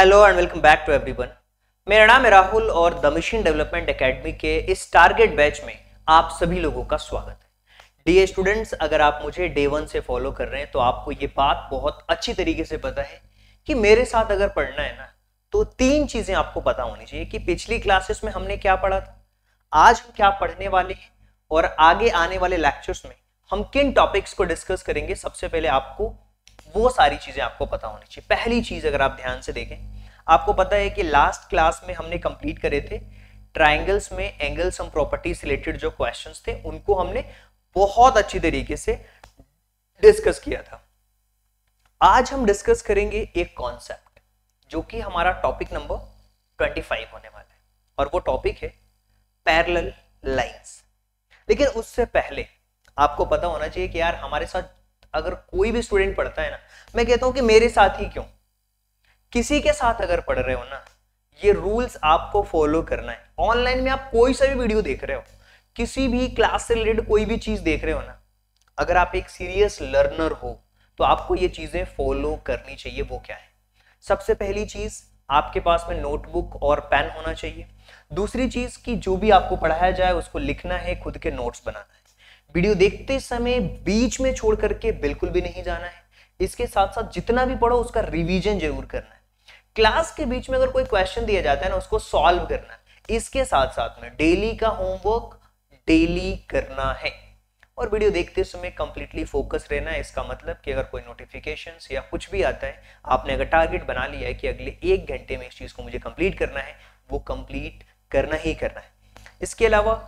Hello and welcome back to everyone. मेरा नाम है राहुल और द मशीन डेवलपमेंट एकेडमी के इस टारगेट बैच में आप सभी लोगों का स्वागत है। डियर स्टूडेंट्स, अगर आप मुझे डे 1 से फॉलो कर रहे हैं तो आपको ये बात बहुत अच्छी तरीके से पता है कि मेरे साथ अगर पढ़ना है ना तो तीन चीजें आपको पता होनी चाहिए कि पिछली क्लासेस में हमने क्या पढ़ा था, आज हम क्या पढ़ने वाले हैं और आगे आने वाले लेक्चर्स में हम किन टॉपिक्स को डिस्कस करेंगे। सबसे पहले आपको वो सारी चीजें आपको पता होनी चाहिए। पहली चीज अगर आप ध्यान से देखें, आपको पता है कि लास्ट क्लास में हमने कंप्लीट करे थे ट्रायंगल्स में एंगल सम प्रॉपर्टीज रिलेटेड जो क्वेश्चंस थे उनको हमने बहुत अच्छी तरीके से डिस्कस किया था। आज हम डिस्कस करेंगे एक कॉन्सेप्ट जो कि हमारा टॉपिक नंबर 25 होने वाला है और वो टॉपिक है पैरेलल लाइंस। लेकिन उससे पहले आपको पता होना चाहिए कि यार हमारे साथ अगर कोई भी स्टूडेंट पढ़ता है ना, मैं कहता हूं कि मेरे साथ ही क्यों, किसी के साथ अगर पढ़ रहे हो ना, ये रूल्स आपको फॉलो करना है। ऑनलाइन में आप कोई सा भी वीडियो देख रहे हो, किसी भी क्लास से रिलेटेड कोई भी चीज देख रहे हो ना, अगर आप एक सीरियस लर्नर हो तो आपको ये चीजें फॉलो करनी चाहिए। वो क्या है? सबसे पहली चीज, आपके पास में नोटबुक और पेन होना चाहिए। दूसरी चीज कि जो भी आपको पढ़ाया जाए उसको लिखना है, खुद के नोट्स बनाना है। वीडियो देखते समय बीच में छोड़ करके बिल्कुल भी नहीं जाना है। इसके साथ साथ जितना भी पढ़ो उसका रिवीजन जरूर करना है। क्लास के बीच में अगर कोई क्वेश्चन दिया जाता है ना, उसको सॉल्व करना है। इसके साथ साथ में डेली का होमवर्क डेली करना है और वीडियो देखते समय कंप्लीटली फोकस रहना है। इसका मतलब कि अगर कोई नोटिफिकेशंस या कुछ भी आता है, आपने अगर टारगेट बना लिया है कि अगले 1 घंटे में इस चीज को मुझे कंप्लीट करना है, वो कंप्लीट करना ही करना है। इसके अलावा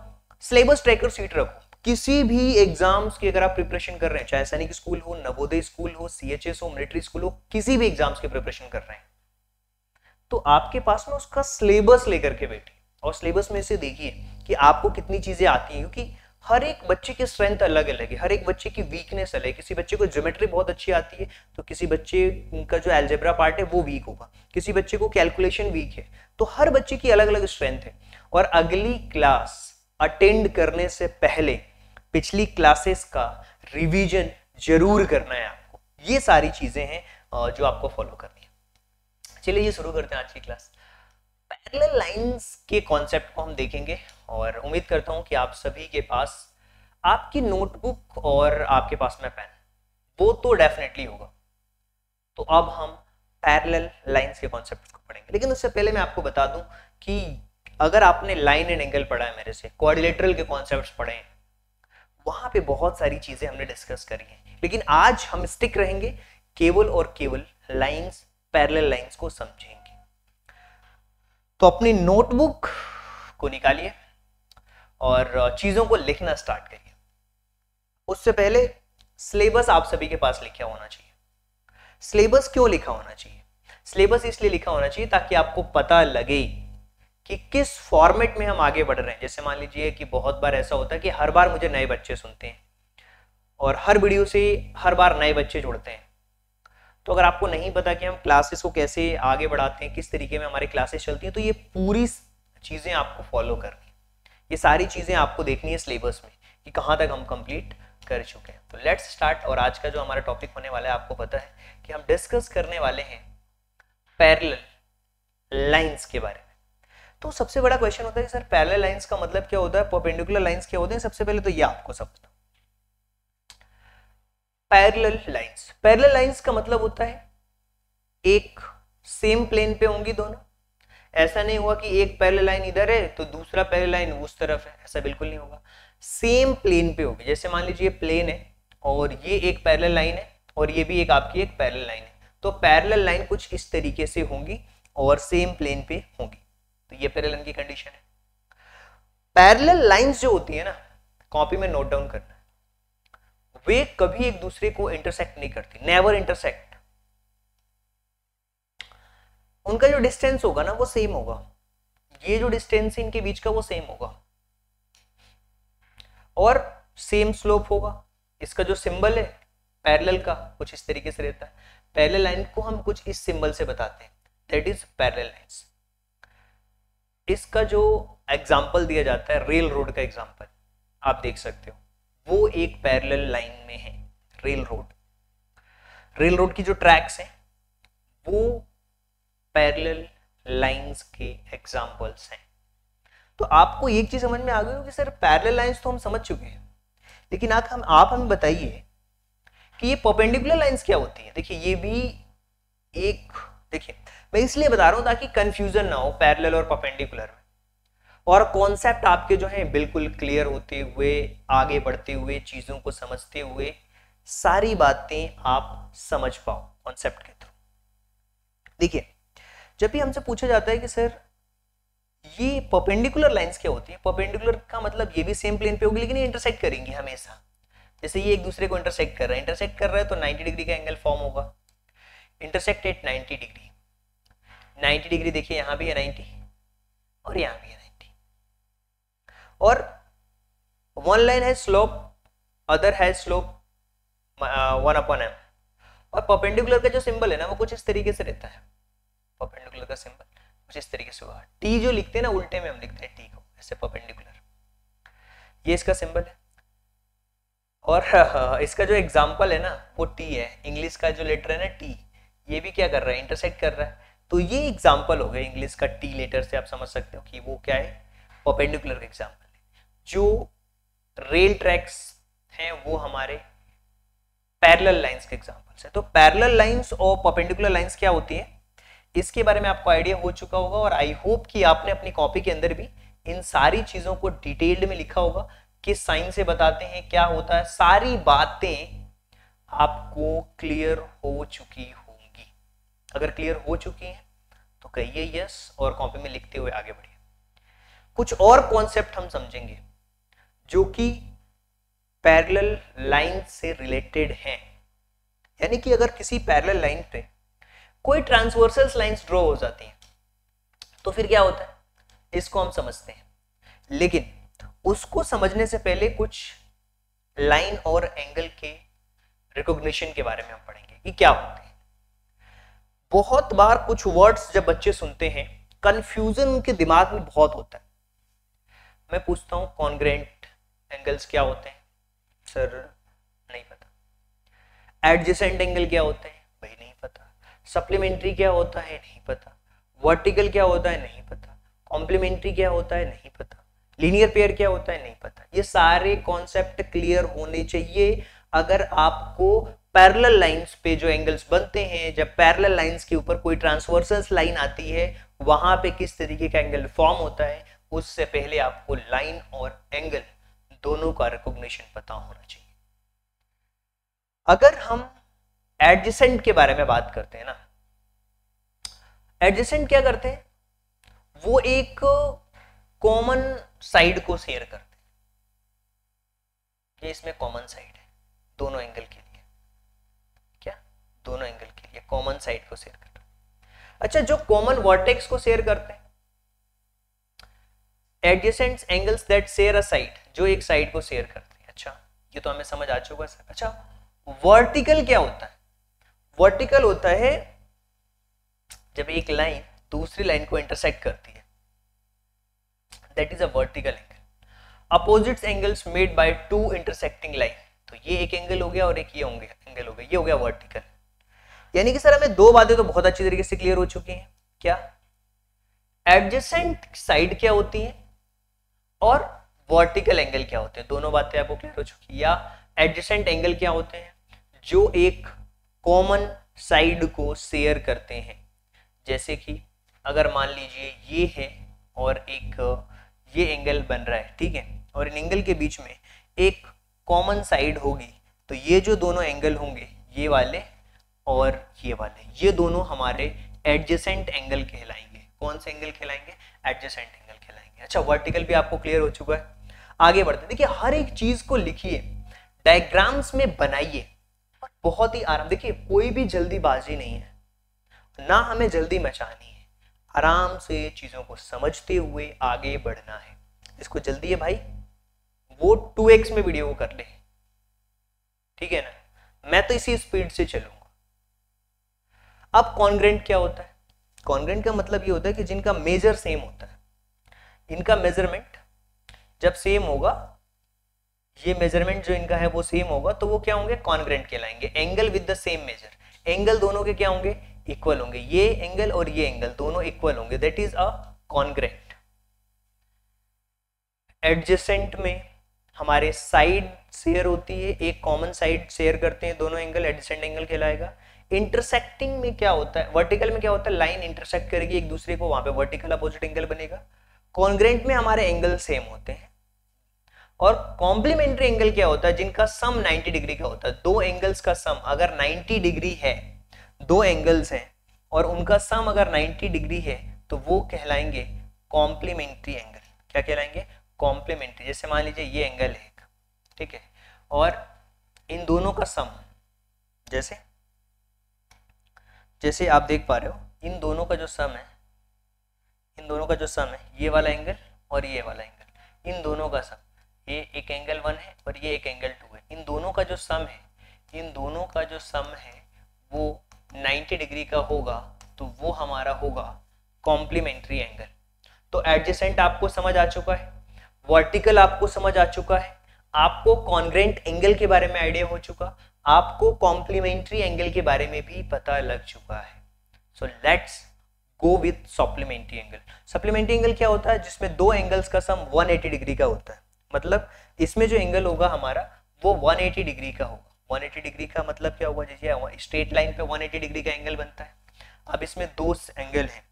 सिलेबस ट्रैकर शीट रखो। किसी भी एग्जाम्स की अगर आप प्रिपरेशन कर रहे हैं, चाहे सैनिक स्कूल हो, नवोदय स्कूल हो, सीएचएस हो, मिलिट्री स्कूल हो, किसी भी एग्जाम्स की प्रिपरेशन कर रहे हैं तो आपके पास में उसका सिलेबस लेकर के बैठिए और सिलेबस में से देखिए कि आपको कितनी चीजें आती हैं, क्योंकि हर एक बच्चे की स्ट्रेंथ अलग अलग है, हर एक बच्चे की वीकनेस अलग है। किसी बच्चे को ज्योमेट्री बहुत अच्छी आती है तो किसी बच्चे का जो अलजेब्रा पार्ट है वो वीक होगा, किसी बच्चे को कैलकुलेशन वीक है। तो हर बच्चे की अलग अलग स्ट्रेंथ है और अगली क्लास अटेंड करने से पहले पिछली क्लासेस का रिवीजन जरूर करना है आपको। ये सारी चीजें हैं जो आपको फॉलो करनी है। चलिए ये शुरू करते हैं आज की क्लास। पैरेलल लाइंस के कॉन्सेप्ट को हम देखेंगे और उम्मीद करता हूं कि आप सभी के पास आपकी नोटबुक और आपके पास में पेन, वो तो डेफिनेटली होगा। तो अब हम पैरेलल लाइंस के कॉन्सेप्ट को पढ़ेंगे। लेकिन उससे पहले मैं आपको बता दूं कि अगर आपने लाइन एंड एंगल पढ़ा है मेरे से, क्वाड्रिलेटरल के कॉन्सेप्ट्स पढ़े हैं, वहां पे बहुत सारी चीजें हमने डिस्कस करी हैं। लेकिन आज हम स्टिक रहेंगे केवल और केवल लाइंस, पैरेलल लाइंस को समझेंगे। तो अपनी नोटबुक को निकालिए और चीजों को लिखना स्टार्ट करिए। उससे पहले सिलेबस आप सभी के पास लिखा होना चाहिए। सिलेबस क्यों लिखा होना चाहिए? सिलेबस इसलिए लिखा होना चाहिए ताकि आपको पता लगे कि किस फॉर्मेट में हम आगे बढ़ रहे हैं। जैसे मान लीजिए कि बहुत बार ऐसा होता है कि हर बार मुझे नए बच्चे सुनते हैं और हर वीडियो से हर बार नए बच्चे जुड़ते हैं। तो अगर आपको नहीं पता कि हम क्लासेस को कैसे आगे बढ़ाते हैं, किस तरीके में हमारी क्लासेस चलती हैं, तो ये पूरी चीजें आपको फॉलो करनी है। ये सारी चीजें आपको देखनी है सिलेबस में कि कहाँ तक हम कंप्लीट कर चुके हैं। तो लेट्स स्टार्ट। और आज का जो हमारा टॉपिक होने वाला है, आपको पता है कि हम डिस्कस करने वाले हैं पैरेलल लाइंस के बारे में। तो सबसे बड़ा क्वेश्चन होता है कि सर पैरेलल लाइंस का मतलब क्या होता है, परपेंडिकुलर लाइंस क्या होते हैं? सबसे पहले तो ये आपको समझना। पैरेलल लाइंस, पैरेलल लाइंस का मतलब होता है एक सेम प्लेन पे होंगी दोनों। ऐसा नहीं हुआ कि एक पैरेलल लाइन इधर है तो दूसरा पैरेलल लाइन उस तरफ है, ऐसा बिल्कुल नहीं होगा। सेम प्लेन पे होगी। जैसे मान लीजिए प्लेन है और ये एक पैरेलल लाइन है और ये भी एक आपकी एक पैरेलल लाइन है, तो पैरेलल लाइन कुछ इस तरीके से होंगी और सेम प्लेन पे होंगी, तो ये पैरेलल लाइन की कंडीशन है। पैरेलल लाइंस जो होती है ना, कॉपी में नोट डाउन करना, वे कभी एक दूसरे को इंटरसेक्ट नहीं करती, नेवर इंटरसेक्ट। उनका जो डिस्टेंस होगा ना वो सेम होगा, ये जो डिस्टेंस है इनके बीच का वो सेम होगा और सेम स्लोप होगा। इसका जो सिंबल है पैरेलल का कुछ इस तरीके से रहता है। पैरेलल लाइन को हम कुछ इस सिंबल से बताते हैं, दैट इज पैरेलल लाइंस। इसका जो एग्जाम्पल दिया जाता है, रेल रोड का एग्जाम्पल आप देख सकते हो, वो एक पैरेलल लाइन में है। रेल रोड की जो ट्रैक्स हैं वो पैरेलल लाइंस के एग्जांपल्स हैं। तो आपको एक चीज समझ में आ गई हो कि सर पैरेलल लाइंस तो हम समझ चुके हैं, लेकिन आप हमें बताइए कि ये परपेंडिकुलर लाइंस क्या होती है। देखिए ये भी एक, देखिए मैं इसलिए बता रहा हूं ताकि कंफ्यूजन ना हो पैरेलल और परपेंडिकुलर में, और कॉन्सेप्ट आपके जो है बिल्कुल क्लियर होते हुए, आगे बढ़ते हुए, चीजों को समझते हुए सारी बातें आप समझ पाओ कॉन्सेप्ट के थ्रू। देखिए जब भी हमसे पूछा जाता है कि सर ये परपेंडिकुलर लाइंस क्या होती है, परपेंडिकुलर का मतलब ये भी सेम प्लेन पे होगी लेकिन ये इंटरसेक्ट करेंगी हमेशा। जैसे ये एक दूसरे को इंटरसेक्ट कर रहा है तो 90 डिग्री का एंगल फॉर्म होगा, इंटरसेक्ट एट 90 डिग्री। 90 डिग्री देखिए यहां भी है 90 और यहां भी है 90, और वन लाइन है स्लोप, अदर है स्लोप 1/m, और परपेंडिकुलर का जो सिंबल है ना वो कुछ इस तरीके से रहता है। परपेंडिकुलर का सिंबल कुछ इस तरीके से होगा, टी जो लिखते हैं ना उल्टे में हम लिखते हैं टी को, ऐसे परपेंडिकुलर। ये इसका सिंबल है, और इसका जो एग्जाम्पल है ना वो टी है। इंग्लिश का जो लेटर है ना टी, ये भी क्या कर रहा है, इंटरसेक्ट कर रहा है। तो ये एग्जाम्पल हो गया इंग्लिश का टी लेटर से, आप समझ सकते हो कि वो क्या है, परपेंडिकुलर का एग्जाम्पल है। जो रेल ट्रैक्स हैं वो हमारे पैरेलल लाइंस के एग्जांपल्स है। तो पैरेलल लाइंस और परपेंडिकुलर लाइंस क्या होती है इसके बारे में आपको आइडिया हो चुका होगा, और आई होप कि आपने अपनी कॉपी के अंदर भी इन सारी चीजों को डिटेल्ड में लिखा होगा, किस साइन से बताते हैं, क्या होता है, सारी बातें आपको क्लियर हो चुकी होंगी। अगर क्लियर हो चुकी हैं तो कहिए यस, और कॉपी में लिखते हुए आगे बढ़िए। कुछ और कॉन्सेप्ट हम समझेंगे जो कि पैरेलल लाइन से रिलेटेड हैं, यानी कि अगर किसी पैरेलल लाइन पे कोई ट्रांसवर्सल लाइंस ड्रॉ हो जाती हैं तो फिर क्या होता है, इसको हम समझते हैं। लेकिन उसको समझने से पहले कुछ लाइन और एंगल के रिकॉग्निशन के बारे में हम पढ़ेंगे कि क्या होते हैं। बहुत बार कुछ वर्ड्स जब बच्चे सुनते हैं कंफ्यूजन उनके दिमाग में बहुत होता है। मैं पूछता हूं कॉन्ग्रेंट एंगल्स क्या होते हैं, सर नहीं पता। एडजेसेंट एंगल क्या होते हैं, भाई नहीं पता। सप्लीमेंट्री क्या होता है, नहीं पता। वर्टिकल क्या होता है, नहीं पता। कॉम्प्लीमेंट्री क्या होता है, नहीं पता। लीनियर पेयर क्या होता है, नहीं पता। ये सारे कॉन्सेप्ट क्लियर होने चाहिए अगर आपको पैरेलल लाइंस पे जो एंगल्स बनते हैं, जब पैरेलल लाइंस के ऊपर कोई ट्रांसवर्सल लाइन आती है वहां पे किस तरीके का एंगल फॉर्म होता है, उससे पहले आपको लाइन और एंगल दोनों का रिकॉग्निशन पता होना चाहिए। अगर हम एडजेसेंट के बारे में बात करते हैं ना, एडजेसेंट क्या करते हैं, वो एक कॉमन साइड को शेयर करते हैं। ये इसमें कॉमन साइड है दोनों एंगल के लिए, क्या दोनों एंगल के लिए कॉमन साइड को शेयर करते हैं। अच्छा, जो कॉमन वर्टेक्स को शेयर करते हैं, adjacent angles that share a side, जो एक साइड को शेयर करते हैं। अच्छा, ये तो हमें समझ आ चुका है। अच्छा, वर्टिकल क्या होता है, वर्टिकल होता है जब एक लाइन दूसरी लाइन को इंटरसेक्ट करती है, that is a vertical angle. Opposite angles made by two intersecting line, तो ये एक एंगल हो गया और एक ये एंगल हो गया, ये हो गया वर्टिकल। यानी कि सर हमें दो बातें तो बहुत अच्छी तरीके से क्लियर हो चुकी हैं। क्या, एडजेसेंट साइड क्या होती है और वर्टिकल एंगल क्या होते हैं, दोनों बातें आपको क्लियर हो चुकी है। या एडजेसेंट एंगल क्या होते हैं, जो एक कॉमन साइड को शेयर करते हैं। जैसे कि अगर मान लीजिए ये है और एक ये एंगल बन रहा है, ठीक है, और इन एंगल के बीच में एक कॉमन साइड होगी, तो ये जो दोनों एंगल होंगे, ये वाले और ये वाले, ये दोनों हमारे एडजेसेंट एंगल कहलाएंगे। कौन से एंगल कहलाएंगे, एडजेसेंट एंगल कहलाएंगे। अच्छा, वर्टिकल भी आपको क्लियर हो चुका है। आगे बढ़ते, देखिए हर एक चीज को लिखिए, डायग्राम्स में बनाइए, और बहुत ही आराम, देखिए कोई भी जल्दीबाजी नहीं है, ना हमें जल्दी मचानी है, आराम से चीजों को समझते हुए आगे बढ़ना है। इसको जल्दी है भाई, वो 2x में वीडियो को कर ले, ठीक है ना, मैं तो इसी स्पीड से चलूंगा। अब कॉन्ग्रेंट क्या होता है, कॉन्ग्रेंट का मतलब ये होता है कि जिनका मेजर सेम होता है, इनका मेजरमेंट जब सेम होगा, ये मेजरमेंट जो इनका है वो सेम होगा, तो वो क्या होंगे, कॉन्ग्रेंट कहलाएंगे। Angle with the same measure, angle दोनों के क्या होंगे, इक्वल होंगे, ये एंगल और ये एंगल दोनों इक्वल होंगे, that is a congruent. Adjacent में हमारे साइड शेयर होती है, एक कॉमन साइड शेयर करते हैं दोनों एंगल, एडजेसेंट एंगल कहलाएगा। इंटरसेक्टिंग में क्या होता है, वर्टिकल में क्या होता है, लाइन इंटरसेक्ट करेगी एक दूसरे को, वहां पे वर्टिकल अपोजिट एंगल बनेगा। कॉन्ग्रेंट में हमारे एंगल सेम होते हैं। और कॉम्प्लीमेंट्री एंगल क्या होता है, जिनका सम 90 डिग्री का होता है। दो एंगल्स का सम अगर 90 डिग्री है, दो एंगल्स हैं और उनका सम अगर 90 डिग्री है तो वो कहलाएंगे कॉम्प्लीमेंट्री एंगल। क्या कहलाएंगे, कॉम्प्लीमेंट्री। जैसे मान लीजिए ये एंगल है एक, ठीक है, और इन दोनों का सम, जैसे जैसे आप देख पा रहे हो, इन दोनों का जो सम है, इन दोनों का जो सम है, ये वाला एंगल और ये वाला एंगल, इन दोनों का सम, ये एक एंगल 1 है और ये एक एंगल 2 है, इन दोनों का जो सम है, इन दोनों का जो सम है वो 90 डिग्री का होगा, तो वो हमारा होगा कॉम्प्लीमेंट्री एंगल। तो एडजेसेंट आपको समझ आ चुका है, वर्टिकल आपको समझ आ चुका है, आपको कॉन्ग्रेंट एंगल के बारे में आइडिया हो चुका, आपको कॉम्प्लीमेंट्री एंगल के बारे में भी पता लग चुका है। So let's go with supplementary angle. Supplementary angle क्या होता है, जिसमें दो एंगल्स का सम 180 डिग्री का होता है। मतलब इसमें जो एंगल होगा हमारा वो 180 डिग्री का होगा। 180 डिग्री का मतलब क्या होगा, जैसे स्ट्रेट लाइन पे 180 डिग्री का एंगल बनता है। अब इसमें दो एंगल हैं,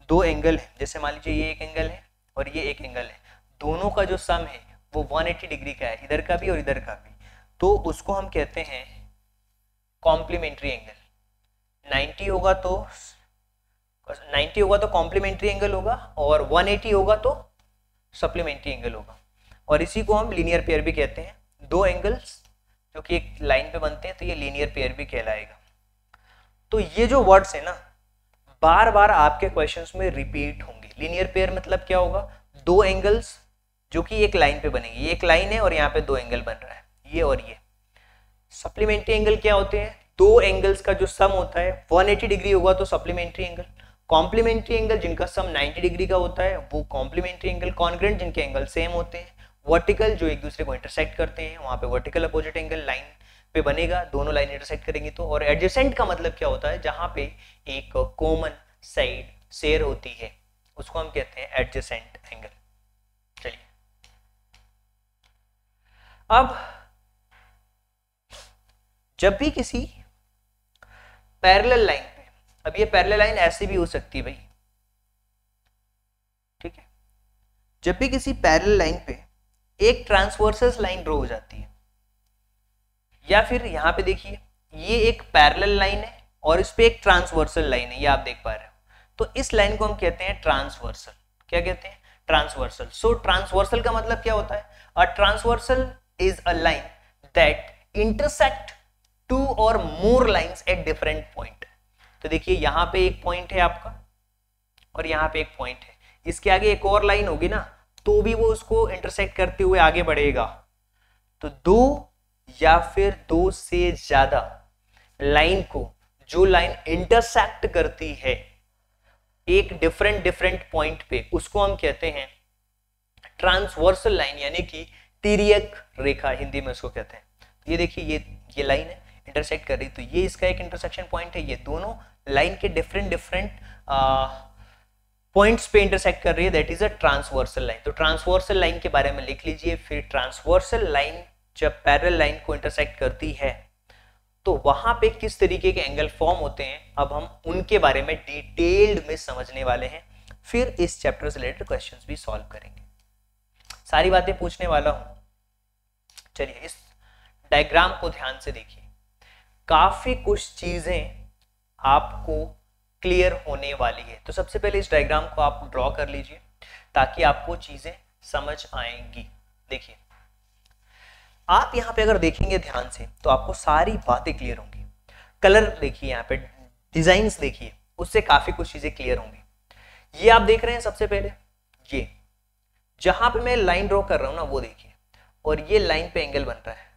दो एंगल है, जैसे मान लीजिए ये एक एंगल है और ये एक एंगल है, दोनों का जो सम है वो 180 डिग्री का है, इधर का भी और इधर का भी, तो उसको हम कहते हैं कॉम्प्लीमेंट्री एंगल। 90 होगा तो कॉम्प्लीमेंट्री एंगल होगा और 180 होगा तो सप्लीमेंट्री एंगल होगा। और इसी को हम लीनियर पेयर भी कहते हैं। दो एंगल्स जो कि एक लाइन पे बनते हैं तो ये लीनियर पेयर भी कहलाएगा। तो ये जो वर्ड्स है ना, बार बार आपके क्वेश्चंस में रिपीट होंगे। लीनियर पेयर मतलब क्या होगा, दो एंगल्स जो कि एक लाइन पे बनेंगे, ये एक लाइन है और यहाँ पे दो एंगल बन रहा है, ये और ये। सप्लीमेंट्री एंगल क्या होते हैं, दो एंगल्स का जो सम होता है 180 डिग्री होगा तो सप्लीमेंट्री एंगल। कॉम्प्लीमेंट्री एंगल जिनका सम 90 डिग्री का होता है वो कॉम्प्लीमेंट्री एंगल। कॉन्ग्रेंट जिनके एंगल सेम होते हैं। वर्टिकल जो एक दूसरे को इंटरसेक्ट करते हैं, वहां पे वर्टिकल अपोजिट एंगल लाइन पे बनेगा, दोनों लाइन इंटरसेक्ट करेंगी तो। और एडजेसेंट का मतलब क्या होता है, जहां पे एक कॉमन साइड शेयर होती है उसको हम कहते हैं एडजेसेंट एंगल। चलिए अब जब भी किसी पैरेलल लाइन पे, अब ये पैरेलल लाइन ऐसी भी हो सकती है भाई, ठीक है, जब भी किसी पैरेलल लाइन पे एक ट्रांसवर्सल लाइन ड्रॉ हो जाती है, या फिर यहां पे देखिए ये एक पैरेलल लाइन है और इस पे एक ट्रांसवर्सल लाइन है, ये आप देख पा रहे हो, तो इस लाइन को हम कहते हैं ट्रांसवर्सल। क्या कहते हैं, ट्रांसवर्सल। सो ट्रांसवर्सल का मतलब क्या होता है, a transversal is a line that intersect two or more lines at different point. तो देखिए यहां पे एक पॉइंट है आपका और यहां पे एक पॉइंट है, इसके आगे एक और लाइन होगी ना तो भी वो उसको इंटरसेक्ट करते हुए आगे बढ़ेगा। तो दो या फिर दो से ज्यादा लाइन को, जो लाइन इंटरसेक्ट करती है एक डिफरेंट पॉइंट पे, उसको हम कहते हैं ट्रांसवर्सल लाइन, यानी कि तिर्यक रेखा हिंदी में उसको कहते हैं। ये देखिए ये लाइन है इंटरसेक्ट कर रही, तो ये इसका एक इंटरसेक्शन पॉइंट है, ये दोनों लाइन के डिफरेंट पॉइंट्स पे इंटरसेक्ट कर रही है, that is a transversal line. तो ट्रांसवर्सल लाइन के बारे में लिख लीजिए। फिर ट्रांसवर्सल लाइन जब पैरेलल लाइन को इंटरसेक्ट करती है तो वहां पे किस तरीके के एंगल फॉर्म होते हैं, अब हम उनके बारे में डिटेल्ड में समझने वाले हैं। फिर इस चैप्टर से रिलेटेड क्वेश्चंस भी सॉल्व करेंगे, सारी बातें पूछने वाला हूं। चलिए इस डायग्राम को ध्यान से देखिए, काफी कुछ चीजें आपको क्लियर होने वाली है। तो सबसे पहले इस डायग्राम को आप ड्रॉ कर लीजिए ताकि आपको चीजें समझ आएंगी। देखिए आप यहाँ पे अगर देखेंगे ध्यान से तो आपको सारी बातें क्लियर होंगी। कलर देखिए, यहाँ पे डिजाइन्स देखिए, उससे काफी कुछ चीजें क्लियर होंगी। ये आप देख रहे हैं सबसे पहले, ये जहां पे मैं लाइन ड्रॉ कर रहा हूं ना वो देखिए, और ये लाइन पे एंगल बन रहा है,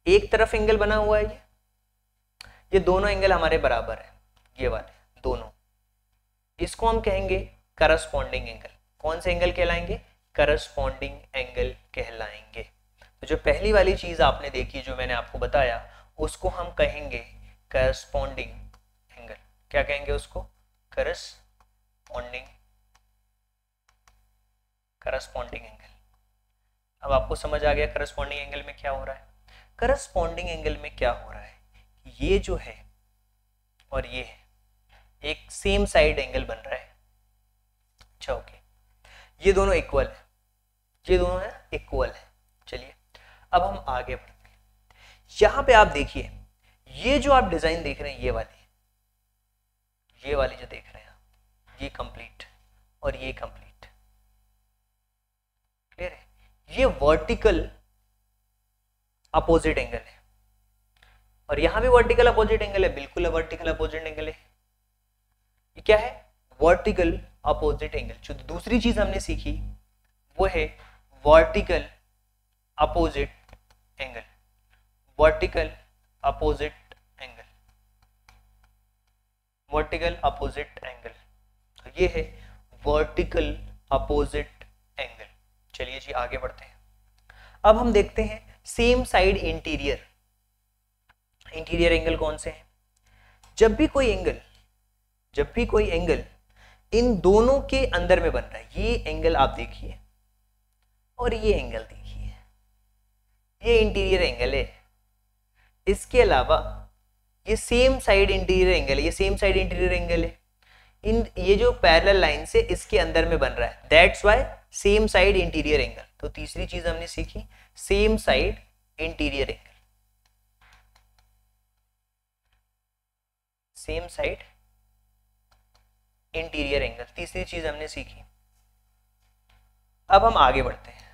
एक तरफ एंगल बना हुआ है, ये दोनों एंगल हमारे बराबर है, ये वाले दोनों, इसको हम कहेंगे करस्पॉन्डिंग एंगल। कौन से एंगल कहलाएंगे, करस्पॉन्डिंग एंगल कहलाएंगे। तो जो पहली वाली चीज आपने देखी, जो मैंने आपको बताया, उसको हम कहेंगे करस्पॉन्डिंग एंगल। क्या कहेंगे उसको, करस्पॉन्डिंग एंगल। अब आपको समझ आ गया करस्पॉन्डिंग एंगल में क्या हो रहा है। करस्पॉन्डिंग एंगल में क्या हो रहा है, ये जो है और ये है, एक सेम साइड एंगल बन रहा है। अच्छा ओके, ये दोनों इक्वल है, ये दोनों है इक्वल है। चलिए अब हम आगे बढ़ते हैं। यहां पे आप देखिए, ये जो आप डिजाइन देख रहे हैं, ये वाली जो देख रहे हैं आप, ये कंप्लीट और ये कंप्लीट, क्लियर है। ये वर्टिकल अपोजिट एंगल है और यहां भी वर्टिकल अपोजिट एंगल है, बिल्कुल वर्टिकल अपोजिट एंगल है। ये क्या है, वर्टिकल अपोजिट एंगल। जो दूसरी चीज हमने सीखी वो है vertical opposite angle, vertical opposite angle, vertical opposite angle. तो ये है वर्टिकल अपोजिट एंगल। चलिए जी आगे बढ़ते हैं। अब हम देखते हैं सेम साइड इंटीरियर एंगल कौन से हैं। जब भी कोई एंगल इन दोनों के अंदर में बन रहा है, ये एंगल आप देखिए और ये एंगल देखिए, ये इंटीरियर एंगल है। इसके अलावा ये सेम साइड इंटीरियर एंगल है, ये सेम साइड इंटीरियर एंगल है। ये जो पैरेलल लाइन से इसके अंदर में बन रहा है, that's why same side interior angle. तो तीसरी चीज हमने सीखी same side interior angle, same side interior angle, तीसरी चीज हमने सीखी। अब हम आगे बढ़ते हैं।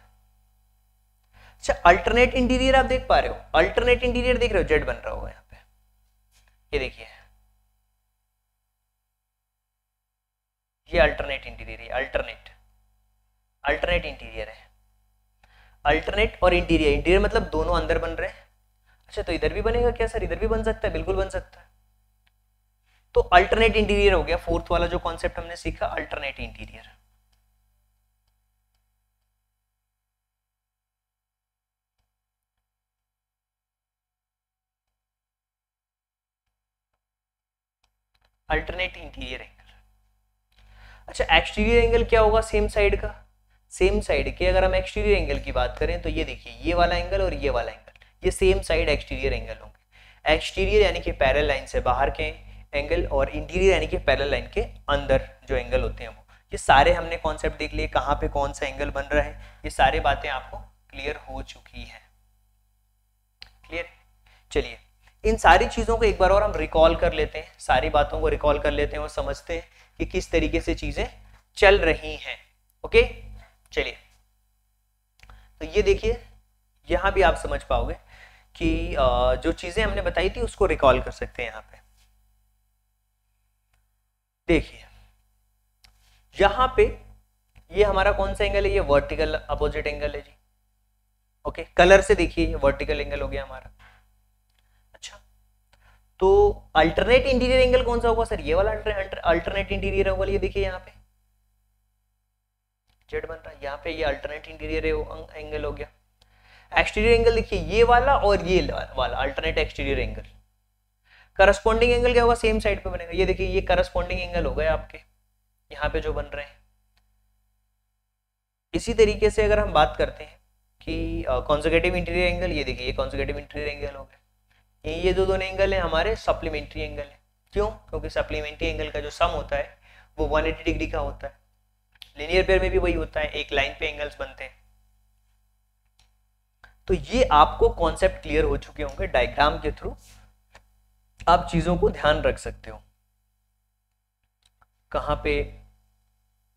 अच्छा, अल्टरनेट इंटीरियर आप देख पा रहे हो, अल्टरनेट इंटीरियर देख रहे हो, जेड बन रहा होगा यहाँ पे, ये देखिए, ये अल्टरनेट इंटीरियर है, अल्टरनेट इंटीरियर है। अल्टरनेट और इंटीरियर मतलब दोनों अंदर बन रहे हैं। अच्छा, तो इधर भी बनेगा क्या सर, इधर भी बन सकता है, बिल्कुल बन सकता है। तो अल्टरनेट इंटीरियर हो गया फोर्थ वाला जो कॉन्सेप्ट हमने सीखा, alternate interior. Alternate interior angle. अच्छा, एक्सटीरियर एंगल क्या होगा, सेम साइड का, सेम साइड के अगर हम एक्सटीरियर एंगल की बात करें तो ये देखिए, ये वाला एंगल और ये वाला एंगल, ये सेम साइड एक्सटीरियर एंगल होंगे। एक्सटीरियर यानी कि पैरेलल लाइन से बाहर के एंगल और इंटीरियर यानी कि पैरेलल लाइन के अंदर जो एंगल होते हैं वो। ये सारे हमने कॉन्सेप्ट देख लिए, कहाँ पे कौन सा एंगल बन रहा है, ये सारी बातें आपको क्लियर हो चुकी है। क्लियर, चलिए इन सारी चीजों को एक बार और हम रिकॉल कर लेते हैं, सारी बातों को रिकॉल कर लेते हैं और समझते हैं कि किस तरीके से चीजें चल रही हैं। ओके, चलिए तो ये देखिए, यहां भी आप समझ पाओगे कि जो चीजें हमने बताई थी उसको रिकॉल कर सकते हैं। यहां पे देखिए, यहां पे ये हमारा कौन सा एंगल है, ये वर्टिकल अपोजिट एंगल है जी। ओके, कलर से देखिए, ये वर्टिकल एंगल हो गया हमारा। अच्छा, तो अल्टरनेट इंटीरियर एंगल कौन सा होगा सर, ये वाला अल्टरनेट इंटीरियर होगा। ये देखिए यहाँ पे जेड बन रहा है, यहाँ पे ये अल्टरनेट इंटीरियर एंगल हो गया। एक्सटीरियर एंगल देखिए, ये वाला और ये वाला alternate exterior angle. Corresponding angle क्या होगा, सेम साइड पे बनेगा। ये देखिए, ये करस्पॉन्डिंग एंगल हो गए आपके यहाँ पे जो बन रहे हैं। इसी तरीके से अगर हम बात करते हैं कि कॉन्जुगेटिव इंटीरियर एंगल, ये देखिए, ये कॉन्जुगेटिव इंटीरियर एंगल हो गए। ये जो दोनों एंगल है हमारे सप्लीमेंट्री एंगल है। क्यों, क्योंकि सप्लीमेंट्री एंगल का जो सम होता है वो 180 डिग्री का होता है। लीनियर पेयर में भी वही होता है, एक लाइन पे एंगल्स बनते हैं। तो ये आपको कॉन्सेप्ट क्लियर हो चुके होंगे, डायग्राम के थ्रू आप चीजों को ध्यान रख सकते हो। कहां पे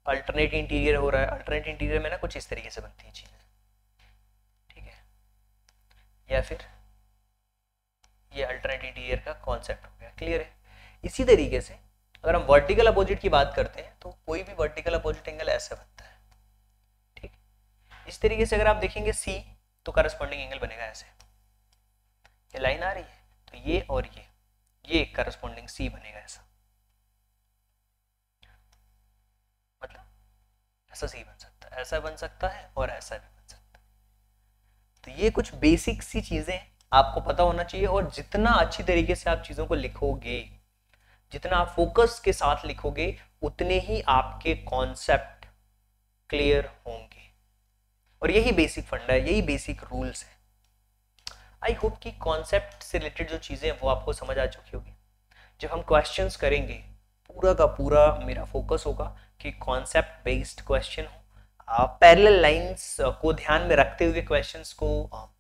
अल्टरनेट इंटीरियर हो रहा है, अल्टरनेट इंटीरियर में ना कुछ इस तरीके से बनती है चीजें, ठीक है, या फिर ये अल्टरनेट इंटीरियर का कॉन्सेप्ट हो गया। क्लियर है। इसी तरीके से अगर हम वर्टिकल अपोजिट की बात करते हैं तो कोई भी वर्टिकल अपोजिट एंगल ऐसे बनता है, ठीक। इस तरीके से अगर आप देखेंगे सी, तो करस्पॉन्डिंग एंगल बनेगा ऐसे, ये लाइन आ रही है तो ये और ये करस्पॉन्डिंग सी बनेगा ऐसा, मतलब ऐसा सी बन सकता है, ऐसा बन सकता है और ऐसा भी बन सकता है। तो ये कुछ बेसिक सी चीजें आपको पता होना चाहिए, और जितना अच्छी तरीके से आप चीजों को लिखोगे जितना आप फोकस के साथ लिखोगे उतने ही आपके कॉन्सेप्ट क्लियर होंगे। और यही बेसिक फंडा है, यही बेसिक रूल्स है। आई होप कि कॉन्सेप्ट से रिलेटेड जो चीज़ें हैं वो आपको समझ आ चुकी होगी। जब हम क्वेश्चंस करेंगे पूरा का पूरा मेरा फोकस होगा कि कॉन्सेप्ट बेस्ड क्वेश्चन हो, पैरेलल लाइंस को ध्यान में रखते हुए क्वेश्चंस को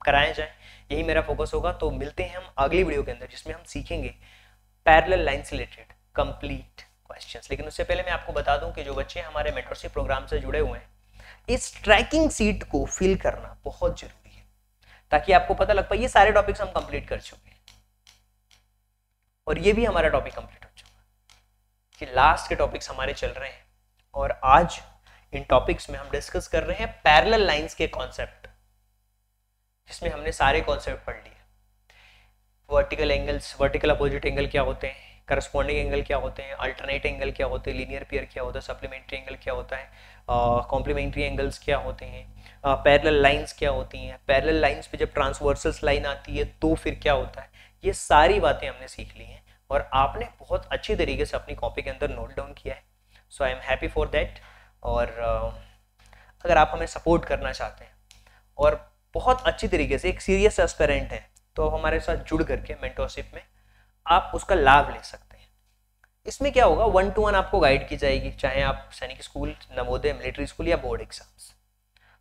कराए जाए, यही मेरा फोकस होगा। तो मिलते हैं हम अगली वीडियो के अंदर जिसमें हम सीखेंगे parallel lines related complete questions. लेकिन उससे पहले मैं आपको बता दूं कि जो बच्चे हमारे मेंटरशिप प्रोग्राम से जुड़े हुए हैं, इस ट्रैकिंग सीट को फिल करना बहुत जरूरी है ताकि आपको पता लग पाए ये सारे टॉपिक्स हम कंप्लीट कर चुके हैं और ये भी हमारा टॉपिक कंप्लीट हो चुका है कि लास्ट के टॉपिक्स हमारे चल रहे हैं। और आज इन टॉपिक्स में हम डिस्कस कर रहे हैं पैरेलल लाइंस के कॉन्सेप्ट, जिसमें हमने सारे कॉन्सेप्ट पढ़ लिए। Vertical angles, vertical opposite angle क्या होते हैं, करस्पॉन्डिंग एंगल क्या होते हैं, अल्टरनेट एंगल क्या होते हैं, लीनियर पेयर क्या होता है, सप्लीमेंट्री एंगल क्या होता है, कॉम्प्लीमेंट्री एंगल्स क्या होते हैं, पैरेलल लाइंस क्या होती हैं, पैरेलल लाइंस पे जब ट्रांसवर्सल लाइन आती है तो फिर क्या होता है। ये सारी बातें हमने सीख ली हैं और आपने बहुत अच्छी तरीके से अपनी कॉपी के अंदर नोट डाउन किया है। So I am happy for that. और अगर आप हमें सपोर्ट करना चाहते हैं और बहुत अच्छी तरीके से एक सीरियस एस्पिरेंट हैं तो हमारे साथ जुड़ करके मेंटरशिप में आप उसका लाभ ले सकते हैं। इसमें क्या होगा, 1 to 1 आपको गाइड की जाएगी, चाहे आप सैनिक स्कूल, नवोदय, मिलिट्री स्कूल या बोर्ड एग्जाम्स।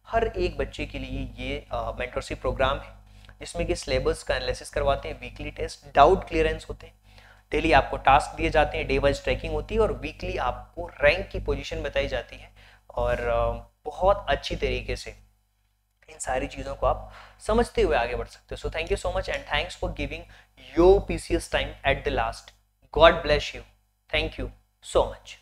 हर एक बच्चे के लिए ये मेंटरशिप प्रोग्राम है जिसमें कि सिलेबस का एनालिसिस करवाते हैं, वीकली टेस्ट, डाउट क्लियरेंस होते हैं, डेली आपको टास्क दिए जाते हैं, डे वाइज ट्रैकिंग होती है और वीकली आपको रैंक की पोजीशन बताई जाती है। और बहुत अच्छी तरीके से इन सारी चीज़ों को आप समझते हुए आगे बढ़ सकते हो। So thank you so much and thanks for giving your PCS time at the last. God bless you. Thank you so much.